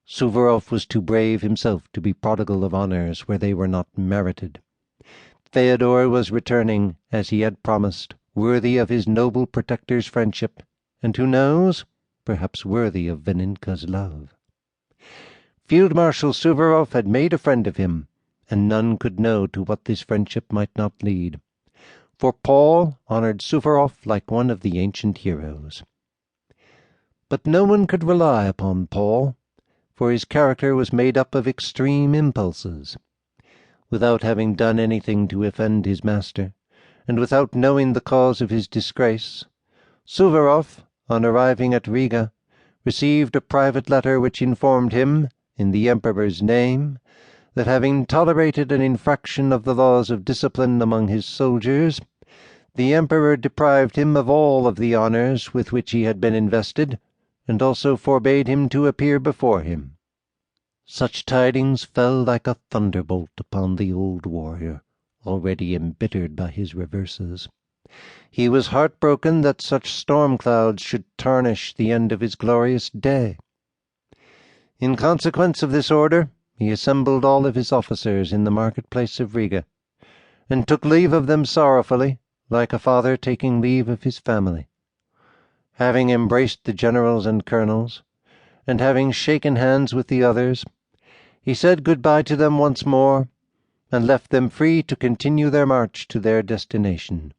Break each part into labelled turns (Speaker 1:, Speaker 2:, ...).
Speaker 1: Suvorov was too brave himself to be prodigal of honours where they were not merited. Fyodor was returning, as he had promised, worthy of his noble protector's friendship, and who knows, perhaps worthy of Vaninka's love. Field Marshal Suvorov had made a friend of him, and none could know to what this friendship might not lead. For Paul honoured Suvorov like one of the ancient heroes. But no one could rely upon Paul, for his character was made up of extreme impulses. Without having done anything to offend his master, and without knowing the cause of his disgrace, Suvorov, on arriving at Riga, received a private letter which informed him, in the Emperor's name, that having tolerated an infraction of the laws of discipline among his soldiers, the Emperor deprived him of all of the honours with which he had been invested, and also forbade him to appear before him. Such tidings fell like a thunderbolt upon the old warrior, already embittered by his reverses. He was heartbroken that such storm clouds should tarnish the end of his glorious day. In consequence of this order, he assembled all of his officers in the market-place of Riga, and took leave of them sorrowfully, like a father taking leave of his family. Having embraced the generals and colonels, and having shaken hands with the others, he said good-bye to them once more, and left them free to continue their march to their destination.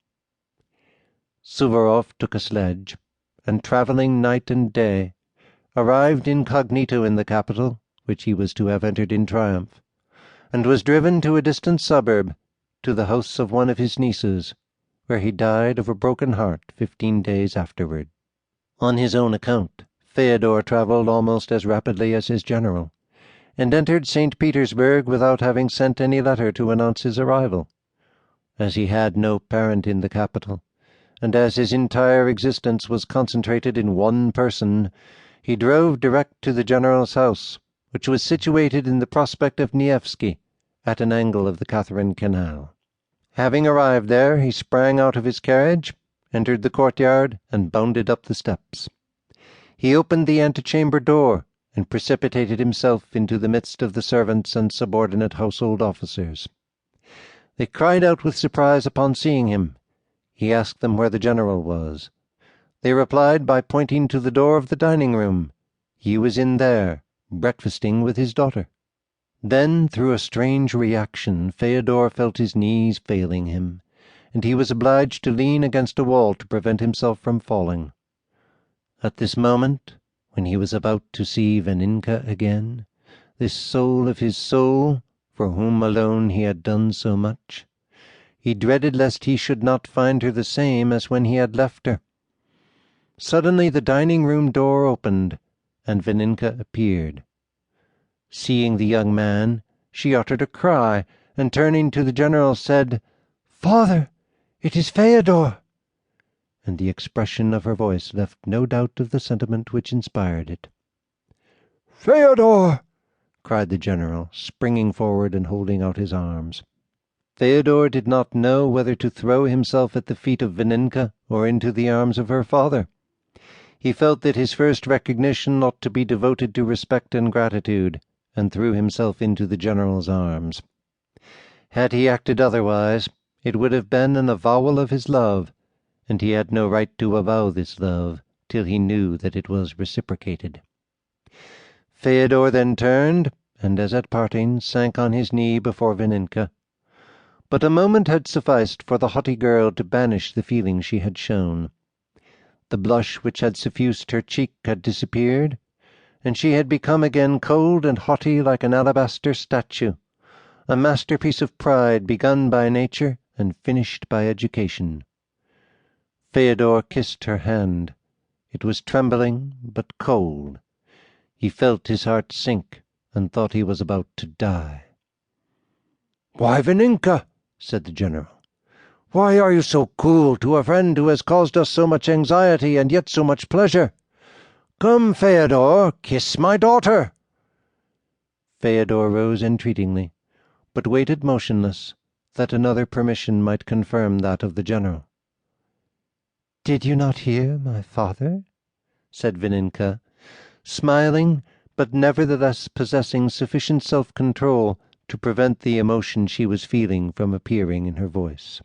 Speaker 1: Suvorov took a sledge, and travelling night and day, arrived incognito in the capital, which he was to have entered in triumph, and was driven to a distant suburb, to the house of one of his nieces, where he died of a broken heart 15 days afterward. On his own account, Fyodor travelled almost as rapidly as his general, and entered St. Petersburg without having sent any letter to announce his arrival. As he had no parent in the capital, and as his entire existence was concentrated in one person, he drove direct to the general's house, which was situated in the prospect of Nevsky, at an angle of the Catherine Canal. Having arrived there, he sprang out of his carriage, entered the courtyard, and bounded up the steps. He opened the antechamber door, and precipitated himself into the midst of the servants and subordinate household officers. They cried out with surprise upon seeing him. He asked them where the general was. They replied by pointing to the door of the dining-room. He was in there, breakfasting with his daughter. Then, through a strange reaction, Fyodor felt his knees failing him, and he was obliged to lean against a wall to prevent himself from falling. At this moment, when he was about to see Vaninka again, this soul of his soul, for whom alone he had done so much, he dreaded lest he should not find her the same as when he had left her. Suddenly the dining-room door opened, and Vaninka appeared. Seeing the young man, she uttered a cry, and turning to the general said, "Father, it is Fyodor!" And the expression of her voice left no doubt of the sentiment which inspired it. "Fyodor!" cried the general, springing forward and holding out his arms. Fyodor did not know whether to throw himself at the feet of Vaninka or into the arms of her father. He felt that his first recognition ought to be devoted to respect and gratitude, and threw himself into the general's arms. Had he acted otherwise, it would have been an avowal of his love, and he had no right to avow this love till he knew that it was reciprocated. Fyodor then turned, and as at parting, sank on his knee before Vaninka. But a moment had sufficed for the haughty girl to banish the feeling she had shown. The blush which had suffused her cheek had disappeared, and she had become again cold and haughty like an alabaster statue, a masterpiece of pride begun by nature and finished by education. Fyodor kissed her hand. It was trembling, but cold. He felt his heart sink, and thought he was about to die. "Why, Vaninka," said the general, "why are you so cool to a friend who has caused us so much anxiety and yet so much pleasure? Come, Fyodor, kiss my daughter." Fyodor rose entreatingly, but waited motionless, that another permission might confirm that of the general. "Did you not hear my father?" said Vaninka, smiling, but nevertheless possessing sufficient self-control to prevent the emotion she was feeling from appearing in her voice.